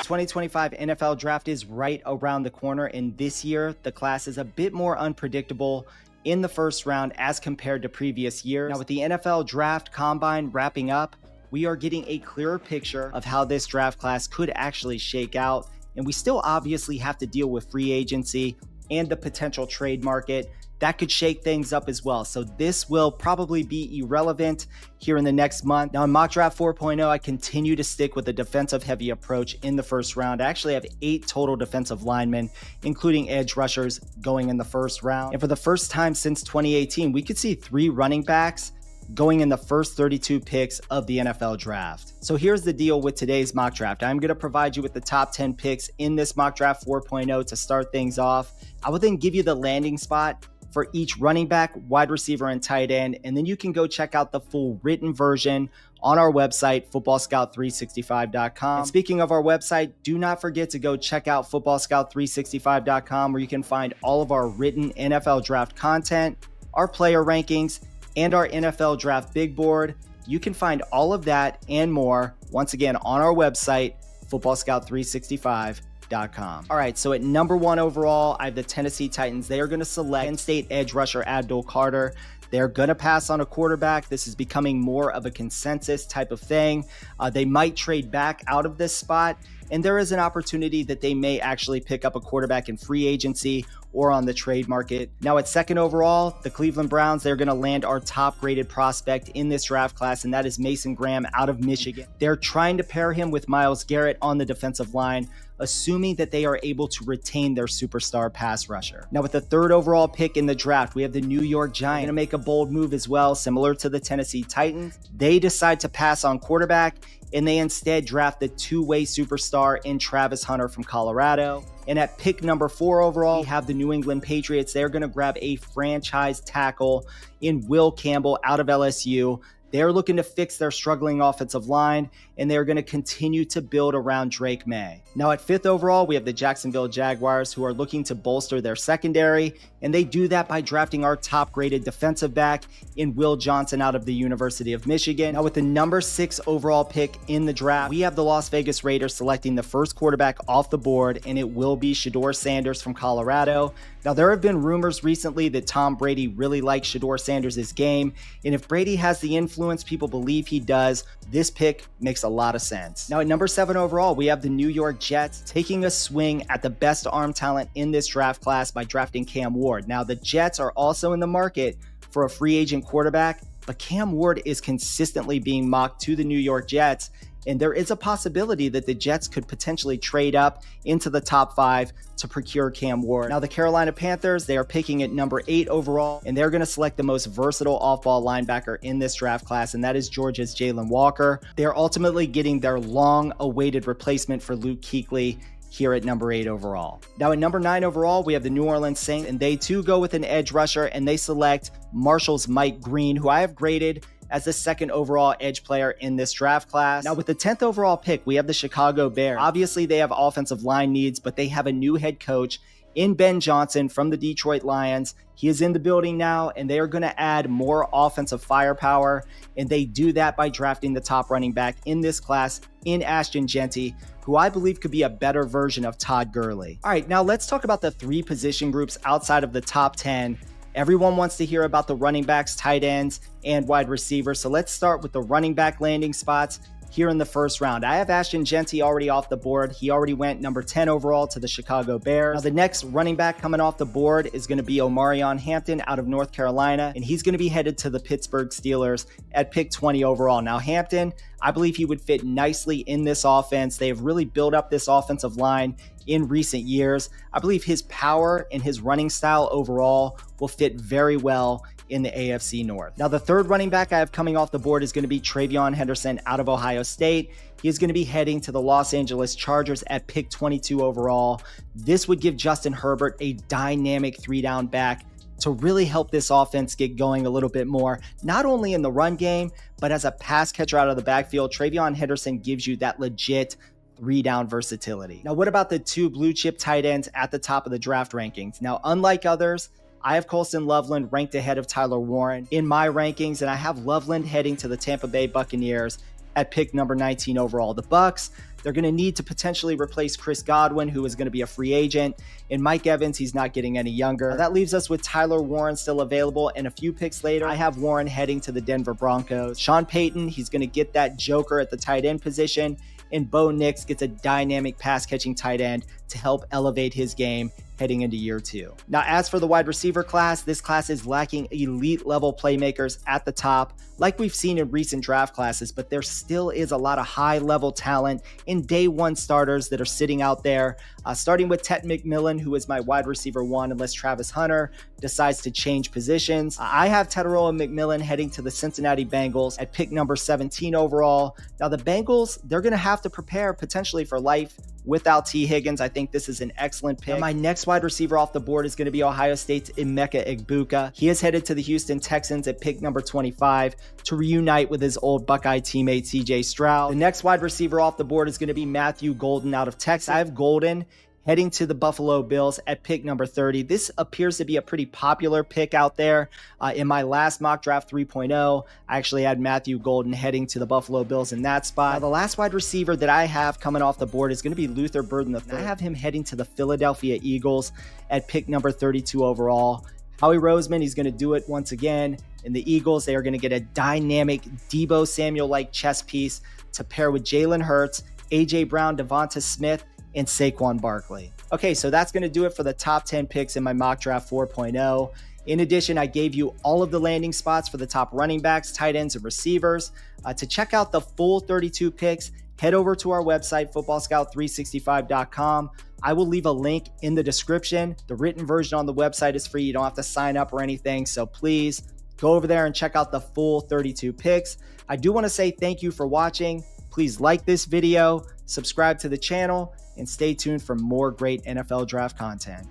2025 NFL draft is right around the corner, and this year the class is a bit more unpredictable in the first round as compared to previous years. Now, with the NFL draft combine wrapping up, we are getting a clearer picture of how this draft class could actually shake out, and we still obviously have to deal with free agency and the potential trade market. That could shake things up as well. So this will probably be irrelevant here in the next month. Now in Mock Draft 4.0, I continue to stick with a defensive heavy approach in the first round. I actually have 8 total defensive linemen, including edge rushers, going in the first round. And for the first time since 2018, we could see 3 running backs going in the first 32 picks of the NFL draft. So here's the deal with today's mock draft. I'm going to provide you with the top 10 picks in this mock draft 4.0 to start things off. I will then give you the landing spot for each running back, wide receiver, and tight end. And then you can go check out the full written version on our website, footballscout365.com. And speaking of our website, do not forget to go check out footballscout365.com, where you can find all of our written NFL draft content, our player rankings, and our NFL draft big board. You can find all of that and more, once again, on our website, footballscout365.com. All right, so at number 1 overall, I have the Tennessee Titans. They are going to select Penn State edge rusher Abdul. They're going to pass on a quarterback. This is becoming more of a consensus type of thing. They might trade back out of this spot, and there is an opportunity that they may actually pick up a quarterback in free agency or on the trade market. Now at 2nd overall, the Cleveland Browns, they're going to land our top graded prospect in this draft class, and that is Mason Graham out of Michigan. They're trying to pair him with Myles Garrett on the defensive line, assuming that they are able to retain their superstar pass rusher. Now with the 3rd overall pick in the draft, we have the New York Giants. They're going to make a bold move as well, similar to the Tennessee Titans. They decide to pass on quarterback, and they instead draft the 2-way superstar in Travis Hunter from Colorado. And at pick number 4 overall, we have the New England Patriots. They're going to grab a franchise tackle in Will Campbell out of LSU. They're looking to fix their struggling offensive line, and they're going to continue to build around Drake May. Now at 5th overall, we have the Jacksonville Jaguars, who are looking to bolster their secondary, and they do that by drafting our top graded defensive back in Will Johnson out of the University of Michigan. Now with the number 6 overall pick in the draft, we have the Las Vegas Raiders selecting the first quarterback off the board, and it will be Shedeur Sanders from Colorado. Now there have been rumors recently that Tom Brady really likes Shedeur Sanders' game, and if Brady has the influence people believe he does, this pick makes a lot of sense. Now at number 7 overall, we have the New York Jets taking a swing at the best arm talent in this draft class by drafting Cam Ward. Now the Jets are also in the market for a free agent quarterback, but Cam Ward is consistently being mocked to the New York Jets, and there is a possibility that the Jets could potentially trade up into the top 5 to procure Cam Ward. Now the Carolina Panthers, they are picking at number 8 overall, and they're going to select the most versatile off-ball linebacker in this draft class, and that is Georgia's Jalen Walker. They are ultimately getting their long-awaited replacement for Luke Kuechly here at number 8 overall. Now at number 9 overall, we have the New Orleans Saints, and they too go with an edge rusher, and they select Marshall's Mike Green, who I have graded as the 2nd overall edge player in this draft class. Now with the 10th overall pick, we have the Chicago Bears. Obviously they have offensive line needs, but they have a new head coach in Ben Johnson from the Detroit Lions. He is in the building now, and they are going to add more offensive firepower, and they do that by drafting the top running back in this class in Ashton Jeanty, who I believe could be a better version of Todd Gurley. All right, now let's talk about the 3 position groups outside of the top 10. Everyone wants to hear about the running backs, tight ends, and wide receivers. So let's start with the running back landing spots here in the first round. I have Ashton Jeanty already off the board. He already went number 10 overall to the Chicago Bears. Now the next running back coming off the board is going to be Omarion Hampton out of North Carolina, and he's going to be headed to the Pittsburgh Steelers at pick 20 overall. Now Hampton, I believe he would fit nicely in this offense. They have really built up this offensive line in recent years. I believe his power and his running style overall will fit very well in the AFC North. Now, the 3rd running back I have coming off the board is going to be Travion Henderson out of Ohio State. He is going to be heading to the Los Angeles Chargers at pick 22 overall. This would give Justin Herbert a dynamic 3-down back to really help this offense get going a little bit more, not only in the run game, but as a pass catcher out of the backfield. Travion Henderson gives you that legit 3-down versatility. Now, what about the 2 blue chip tight ends at the top of the draft rankings? Now, unlike others, I have Colston Loveland ranked ahead of Tyler Warren in my rankings, and I have Loveland heading to the Tampa Bay Buccaneers at pick number 19 overall. The Bucs, They're going to need to potentially replace Chris Godwin, who is going to be a free agent. And Mike Evans, he's not getting any younger. That leaves us with Tyler Warren still available. And a few picks later, I have Warren heading to the Denver Broncos. Sean Payton, he's going to get that joker at the tight end position. And Bo Nix gets a dynamic pass-catching tight end to help elevate his game heading into year 2. Now, as for the wide receiver class, this class is lacking elite level playmakers at the top, like we've seen in recent draft classes, but there still is a lot of high level talent in day 1 starters that are sitting out there, starting with Ted McMillan, who is my wide receiver 1, unless Travis Hunter decides to change positions. I have Tedoroa McMillan heading to the Cincinnati Bengals at pick number 17 overall. Now, the Bengals, they're going to have to prepare potentially for life without T. Higgins. I think this is an excellent pick. Now, my next wide receiver off the board is going to be Ohio State's Emeka Egbuka. He is headed to the Houston Texans at pick number 25 to reunite with his old Buckeye teammate CJ Stroud. The next wide receiver off the board is going to be Matthew Golden out of Texas. I have Golden heading to the Buffalo Bills at pick number 30. This appears to be a pretty popular pick out there. In my last mock draft 3.0, I actually had Matthew Golden heading to the Buffalo Bills in that spot. Now, the last wide receiver that I have coming off the board is going to be Luther Burden III. I have him heading to the Philadelphia Eagles at pick number 32 overall. Howie Roseman, he's going to do it once again. In the Eagles, they are going to get a dynamic Deebo Samuel-like chess piece to pair with Jalen Hurts, A.J. Brown, Devonta Smith, and Saquon Barkley. Okay, so that's going to do it for the top 10 picks in my mock draft 4.0. In addition, I gave you all of the landing spots for the top running backs, tight ends, and receivers. To check out the full 32 picks, head over to our website, footballscout365.com. I will leave a link in the description. The written version on the website is free. You don't have to sign up or anything, so please go over there and check out the full 32 picks. I do want to say thank you for watching. Please like this video, subscribe to the channel, and stay tuned for more great NFL draft content.